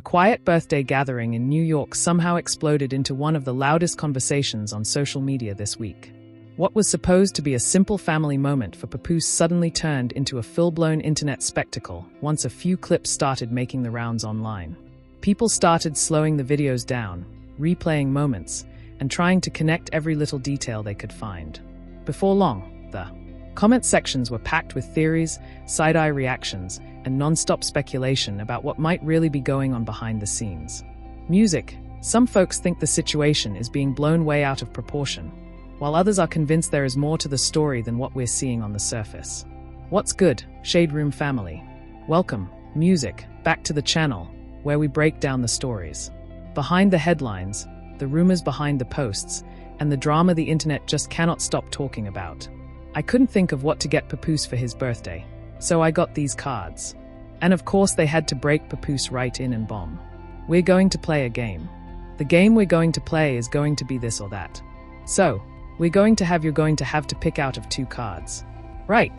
quiet birthday gathering in New York somehow exploded into one of the loudest conversations on social media this week. What was supposed to be a simple family moment for Papoose suddenly turned into a full-blown internet spectacle once a few clips started making the rounds online. People started slowing the videos down, replaying moments, and trying to connect every little detail they could find. Before long, the comment sections were packed with theories, side-eye reactions, and non-stop speculation about what might really be going on behind the scenes. Music. Some folks think the situation is being blown way out of proportion, while others are convinced there is more to the story than what we're seeing on the surface. What's good, Shade Room family? Welcome, Music, back to the channel, where we break down the stories behind the headlines, the rumors behind the posts, and the drama the internet just cannot stop talking about. I couldn't think of what to get Papoose for his birthday, so I got these cards. And of course they had to break Papoose right in and bomb. We're going to play a game. The game we're going to play is going to be this or that. So, you're going to have to pick out of 2 cards. Right.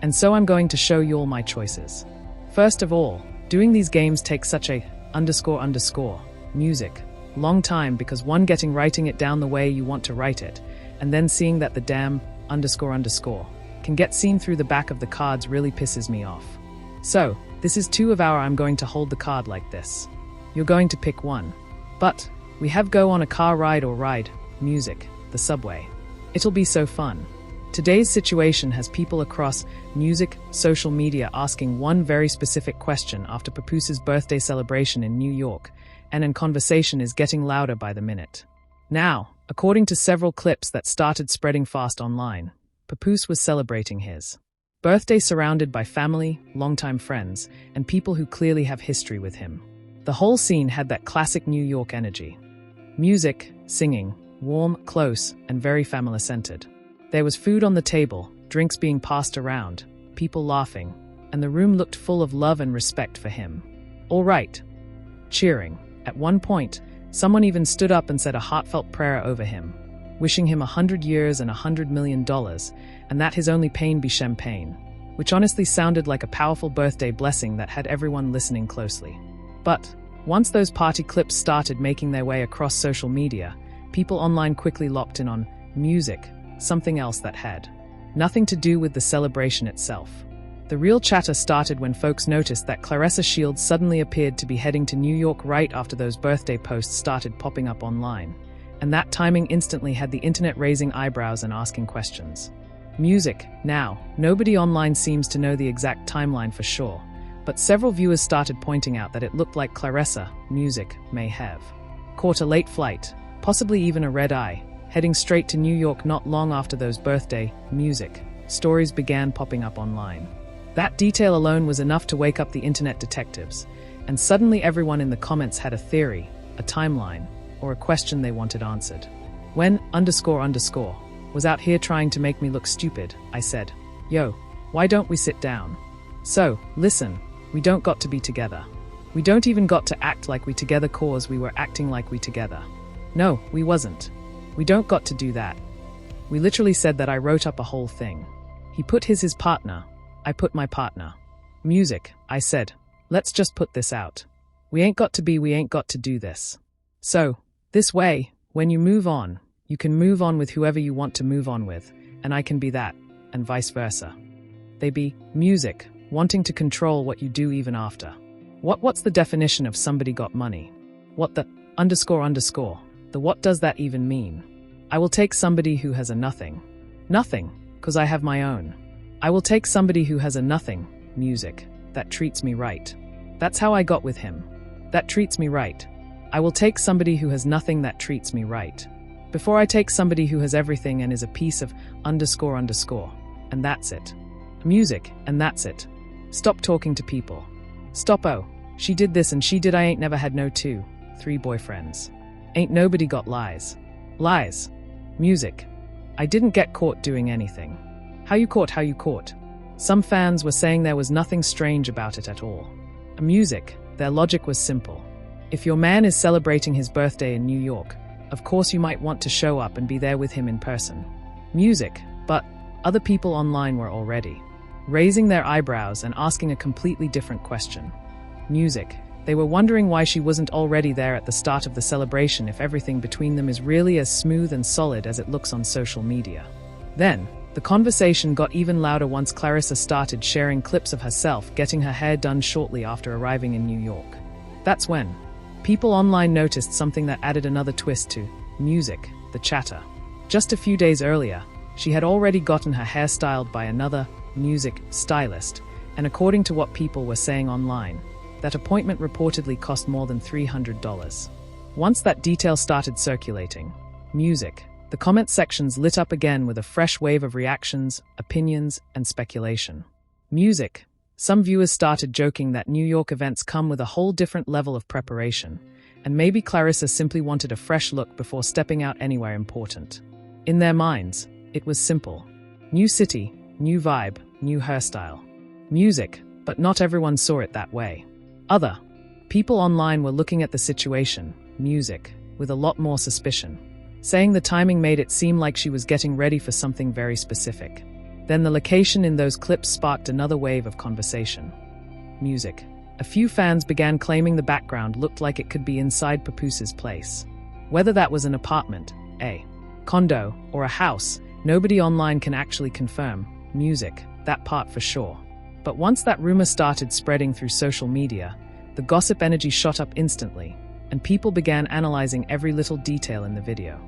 And so I'm going to show you all my choices. First of all, doing these games takes such a music long time because writing it down the way you want to write it, and then seeing that the damn can get seen through the back of the cards really pisses me off. So, this is 2 of our I'm going to hold the card like this. You're going to pick one. But, we have go on a car ride or ride, music, the subway. It'll be so fun. Today's situation has people across music, social media asking one very specific question after Papoose's birthday celebration in New York, and conversation is getting louder by the minute. Now, according to several clips that started spreading fast online, Papoose was celebrating his birthday surrounded by family, longtime friends, and people who clearly have history with him. The whole scene had that classic New York energy. Music, singing, warm, close, and very family-centered. There was food on the table, drinks being passed around, people laughing, and the room looked full of love and respect for him. All right. Cheering. At one point, someone even stood up and said a heartfelt prayer over him, wishing him 100 years and $100 million, and that his only pain be champagne, which honestly sounded like a powerful birthday blessing that had everyone listening closely. But, once those party clips started making their way across social media, people online quickly locked in on music, something else that had nothing to do with the celebration itself. The real chatter started when folks noticed that Claressa Shields suddenly appeared to be heading to New York right after those birthday posts started popping up online, and that timing instantly had the internet raising eyebrows and asking questions. Music. Now, nobody online seems to know the exact timeline for sure, but several viewers started pointing out that it looked like Claressa, music, may have caught a late flight, possibly even a red-eye, heading straight to New York not long after those birthday, music, stories began popping up online. That detail alone was enough to wake up the internet detectives, and suddenly everyone in the comments had a theory, a timeline, or a question they wanted answered. When _ was out here trying to make me look stupid, I said, "Yo, why don't we sit down? So, listen, we don't got to be together. We don't even got to act like we together cause we were acting like we together. No, we wasn't. We don't got to do that. We literally said that I wrote up a whole thing. He put his partner. I put my partner. Music, I said, let's just put this out. We ain't got to do this. So, this way, when you move on, you can move on with whoever you want to move on with, and I can be that, and vice versa. They be music, wanting to control what you do even after. What's the definition of somebody got money? What the __? The what does that even mean? I will take somebody who has a nothing. Nothing, 'cause I have my own. I will take somebody who has a nothing, music, that treats me right. That's how I got with him. That treats me right. I will take somebody who has nothing that treats me right. Before I take somebody who has everything and is a piece of __, and that's it. Music, and that's it. Stop talking to people. Stop. Oh, she did this and she did. I ain't never had no 2, 3 boyfriends. Ain't nobody got lies. Lies. Music. I didn't get caught doing anything. How you caught? Some fans were saying there was nothing strange about it at all. Music. Their logic was simple. If your man is celebrating his birthday in New York, of course you might want to show up and be there with him in person. Music. But other people online were already raising their eyebrows and asking a completely different question. Music. They were wondering why she wasn't already there at the start of the celebration if everything between them is really as smooth and solid as it looks on social media. Then, the conversation got even louder once Clarissa started sharing clips of herself getting her hair done shortly after arriving in New York. That's when people online noticed something that added another twist to music, the chatter. Just a few days earlier, she had already gotten her hair styled by another music stylist, and according to what people were saying online, that appointment reportedly cost more than $300. Once that detail started circulating, music, the comment sections lit up again with a fresh wave of reactions, opinions, and speculation. Music. Some viewers started joking that New York events come with a whole different level of preparation, and maybe Clarissa simply wanted a fresh look before stepping out anywhere important. In their minds, it was simple. New city, new vibe, new hairstyle. Music, but not everyone saw it that way. Other people online were looking at the situation, music, with a lot more suspicion, saying the timing made it seem like she was getting ready for something very specific. Then the location in those clips sparked another wave of conversation. Music. A few fans began claiming the background looked like it could be inside Papoose's place. Whether that was an apartment, a condo, or a house, nobody online can actually confirm. Music, that part for sure. But once that rumor started spreading through social media, the gossip energy shot up instantly, and people began analyzing every little detail in the video.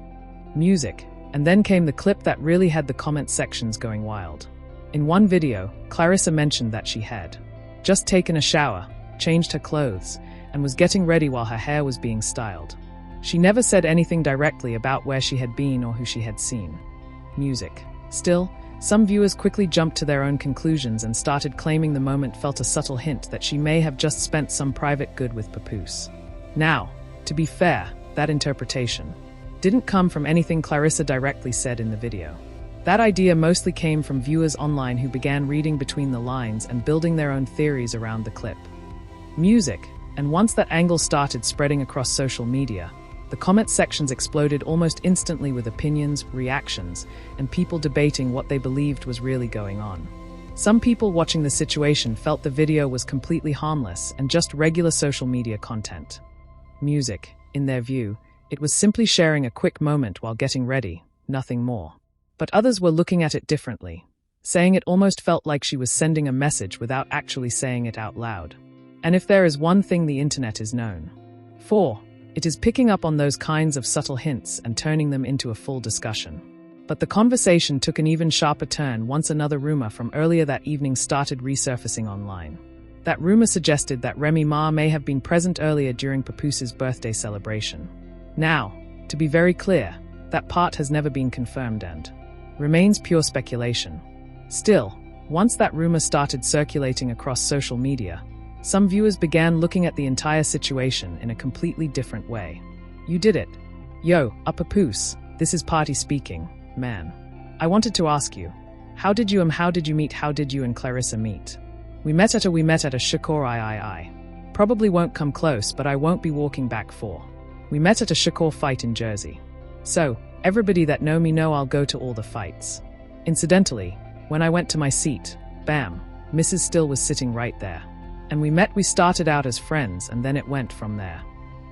Music, and then came the clip that really had the comment sections going wild. In one video, Clarissa mentioned that she had just taken a shower, changed her clothes, and was getting ready while her hair was being styled. She never said anything directly about where she had been or who she had seen. Music. Still, some viewers quickly jumped to their own conclusions and started claiming the moment felt a subtle hint that she may have just spent some private good with Papoose. Now, to be fair, that interpretation didn't come from anything Clarissa directly said in the video. That idea mostly came from viewers online who began reading between the lines and building their own theories around the clip. Music, and once that angle started spreading across social media, the comment sections exploded almost instantly with opinions, reactions, and people debating what they believed was really going on. Some people watching the situation felt the video was completely harmless and just regular social media content. Music, in their view, it was simply sharing a quick moment while getting ready, nothing more. But others were looking at it differently, saying it almost felt like she was sending a message without actually saying it out loud. And if there is one thing the internet is known for, it is picking up on those kinds of subtle hints and turning them into a full discussion. But the conversation took an even sharper turn once another rumor from earlier that evening started resurfacing online. That rumor suggested that Remy Ma may have been present earlier during Papoose's birthday celebration. Now, to be very clear, that part has never been confirmed and remains pure speculation. Still, once that rumor started circulating across social media, some viewers began looking at the entire situation in a completely different way. You did it. Yo, Papoose, this is Party speaking, man. I wanted to ask you, how did you and Clarissa meet? We met at a Shakur I. Probably won't come close, but I won't be walking back for. We met at a Shakur fight in Jersey. So, everybody that know me know I'll go to all the fights. Incidentally, when I went to my seat, bam, Mrs. Still was sitting right there. And we started out as friends and then it went from there.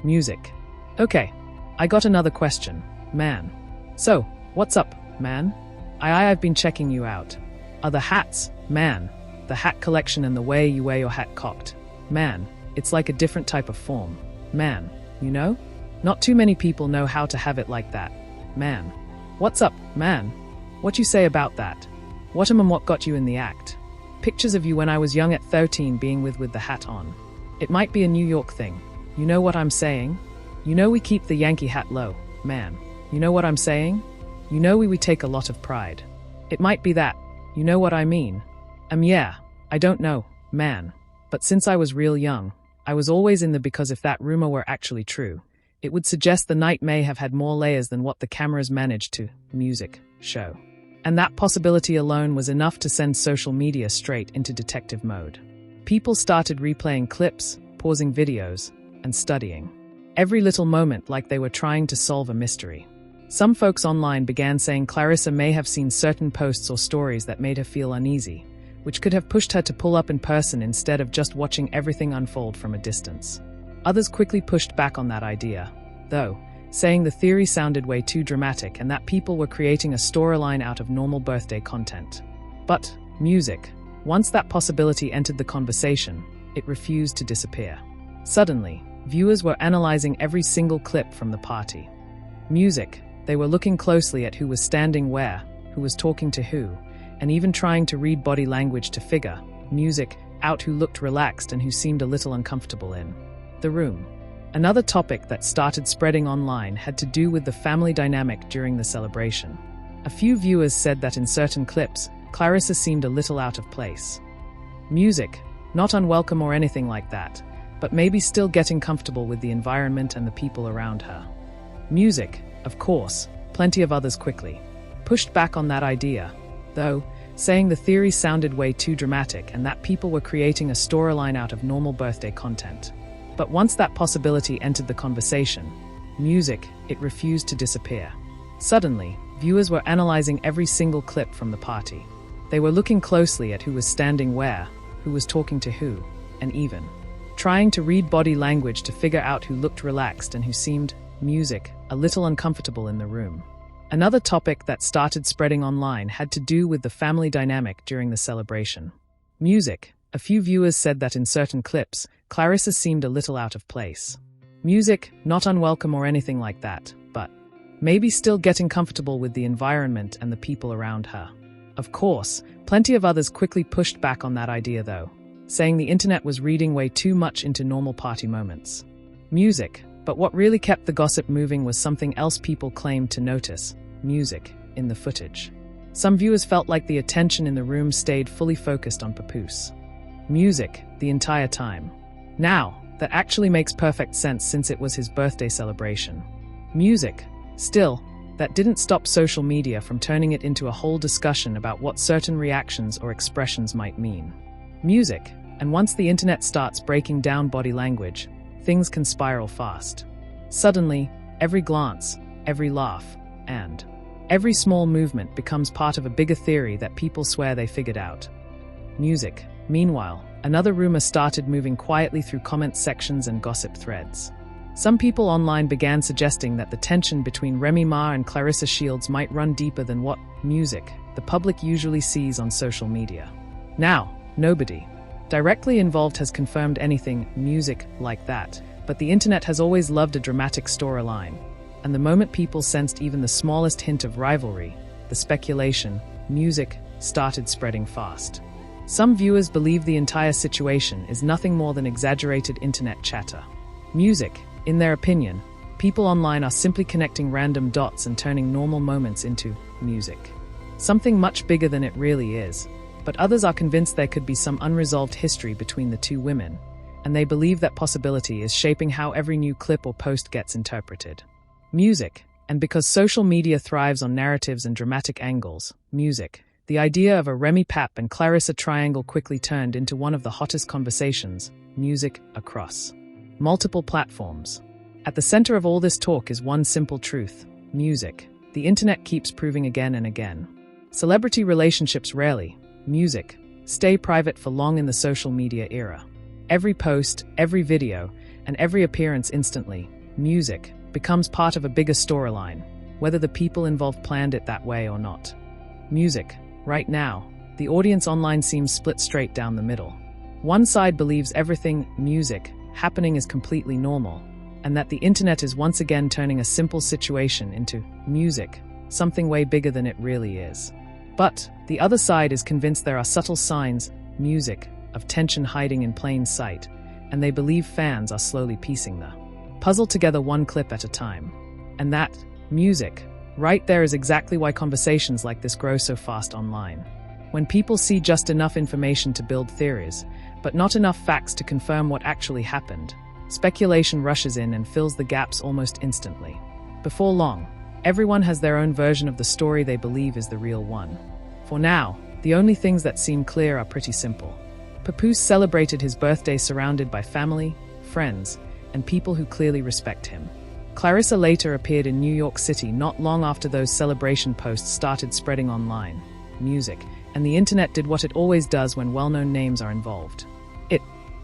Music. Okay, I got another question, man. So, what's up, man? I've been checking you out. Are the hats, man, the hat collection and the way you wear your hat cocked, man, it's like a different type of form, man, you know? Not too many people know how to have it like that, man. What's up, man? What you say about that? What got you in the act? Pictures of you when I was young at 13 being with the hat on. It might be a New York thing. You know what I'm saying? You know we keep the Yankee hat low, man. You know what I'm saying? You know we take a lot of pride. It might be that. You know what I mean? Yeah, I don't know, man. But since I was real young, I was always in the because if that rumor were actually true, it would suggest the night may have had more layers than what the cameras managed to music show. And that possibility alone was enough to send social media straight into detective mode. People started replaying clips, pausing videos, and studying every little moment like they were trying to solve a mystery. Some folks online began saying Clarissa may have seen certain posts or stories that made her feel uneasy, which could have pushed her to pull up in person instead of just watching everything unfold from a distance. Others quickly pushed back on that idea, though, saying the theory sounded way too dramatic and that people were creating a storyline out of normal birthday content. But music, once that possibility entered the conversation, it refused to disappear. Suddenly, viewers were analyzing every single clip from the party. Music, they were looking closely at who was standing where, who was talking to who, and even trying to read body language to figure, music, out who looked relaxed and who seemed a little uncomfortable in the room. Another topic that started spreading online had to do with the family dynamic during the celebration. A few viewers said that in certain clips, Clarissa seemed a little out of place. Music, not unwelcome or anything like that, but maybe still getting comfortable with the environment and the people around her. Music, of course, plenty of others quickly pushed back on that idea, though, saying the theory sounded way too dramatic and that people were creating a storyline out of normal birthday content. But once that possibility entered the conversation, music, it refused to disappear. Suddenly, viewers were analyzing every single clip from the party. They were looking closely at who was standing where, who was talking to who, and even trying to read body language to figure out who looked relaxed and who seemed, music, a little uncomfortable in the room. Another topic that started spreading online had to do with the family dynamic during the celebration. Music, a few viewers said that in certain clips, Clarissa seemed a little out of place. Music, not unwelcome or anything like that, but maybe still getting comfortable with the environment and the people around her. Of course, plenty of others quickly pushed back on that idea though, saying the internet was reading way too much into normal party moments. Music, but what really kept the gossip moving was something else people claimed to notice, music, in the footage. Some viewers felt like the attention in the room stayed fully focused on Papoose. Music, the entire time. Now, that actually makes perfect sense since it was his birthday celebration. Music, still, that didn't stop social media from turning it into a whole discussion about what certain reactions or expressions might mean. Music, and once the internet starts breaking down body language, things can spiral fast. Suddenly, every glance, every laugh, and every small movement becomes part of a bigger theory that people swear they figured out. Music. Meanwhile, another rumor started moving quietly through comment sections and gossip threads. Some people online began suggesting that the tension between Remy Ma and Clarissa Shields might run deeper than what music the public usually sees on social media. Now, nobody directly involved has confirmed anything music like that, but the internet has always loved a dramatic storyline, and the moment people sensed even the smallest hint of rivalry, the speculation, music, started spreading fast. Some viewers believe the entire situation is nothing more than exaggerated internet chatter. Music, in their opinion, people online are simply connecting random dots and turning normal moments into music. Something much bigger than it really is. But others are convinced there could be some unresolved history between the two women, and they believe that possibility is shaping how every new clip or post gets interpreted. Music, and because social media thrives on narratives and dramatic angles, music, the idea of a Remy Pap and Clarissa triangle quickly turned into one of the hottest conversations, music, across multiple platforms. At the center of all this talk is one simple truth, music. The internet keeps proving again and again. Celebrity relationships rarely, music, stay private for long in the social media era. Every post, every video, and every appearance instantly, music, becomes part of a bigger storyline, whether the people involved planned it that way or not. Music, right now, the audience online seems split straight down the middle. One side believes everything, music, happening is completely normal, and that the internet is once again turning a simple situation into music, something way bigger than it really is. But the other side is convinced there are subtle signs, music, of tension hiding in plain sight, and they believe fans are slowly piecing the puzzle together one clip at a time. And that, music, right there is exactly why conversations like this grow so fast online. When people see just enough information to build theories, but not enough facts to confirm what actually happened, speculation rushes in and fills the gaps almost instantly. Before long, everyone has their own version of the story they believe is the real one. For now, the only things that seem clear are pretty simple. Papoose celebrated his birthday surrounded by family, friends, and people who clearly respect him. Clarissa later appeared in New York City not long after those celebration posts started spreading online, music, and the internet did what it always does when well-known names are involved. It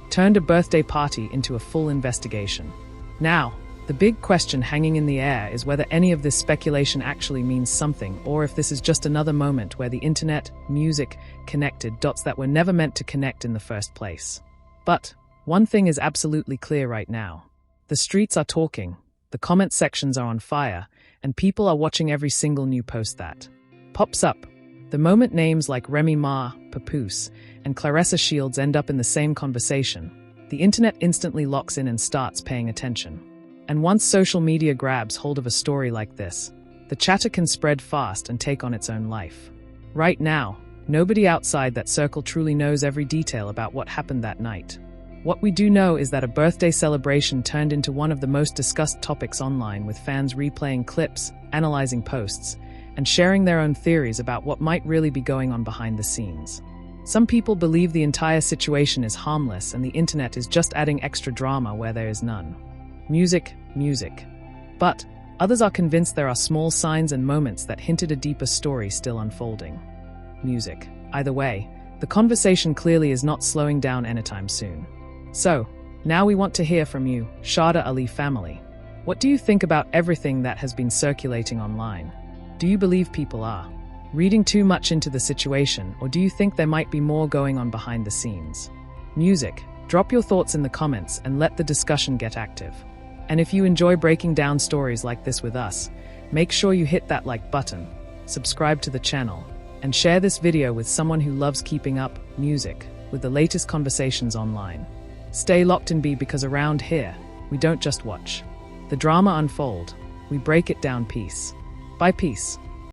turned a birthday party into a full investigation. Now, the big question hanging in the air is whether any of this speculation actually means something, or if this is just another moment where the internet, music, connected dots that were never meant to connect in the first place. But one thing is absolutely clear right now. The streets are talking, the comment sections are on fire, and people are watching every single new post that pops up. The moment names like Remy, Papoose, and Clarissa Shields end up in the same conversation, the internet instantly locks in and starts paying attention. And once social media grabs hold of a story like this, the chatter can spread fast and take on its own life. Right now, nobody outside that circle truly knows every detail about what happened that night. What we do know is that a birthday celebration turned into one of the most discussed topics online, with fans replaying clips, analyzing posts, and sharing their own theories about what might really be going on behind the scenes. Some people believe the entire situation is harmless and the internet is just adding extra drama where there is none. Music. But others are convinced there are small signs and moments that hint at a deeper story still unfolding. Music. Either way, the conversation clearly is not slowing down anytime soon. So, now we want to hear from you, Shada Ali family. What do you think about everything that has been circulating online? Do you believe people are reading too much into the situation, or do you think there might be more going on behind the scenes? Music. Drop your thoughts in the comments and let the discussion get active. And if you enjoy breaking down stories like this with us, make sure you hit that like button, subscribe to the channel, and share this video with someone who loves keeping up music with the latest conversations online. Stay locked in, because around here, we don't just watch the drama unfold, we break it down piece by piece.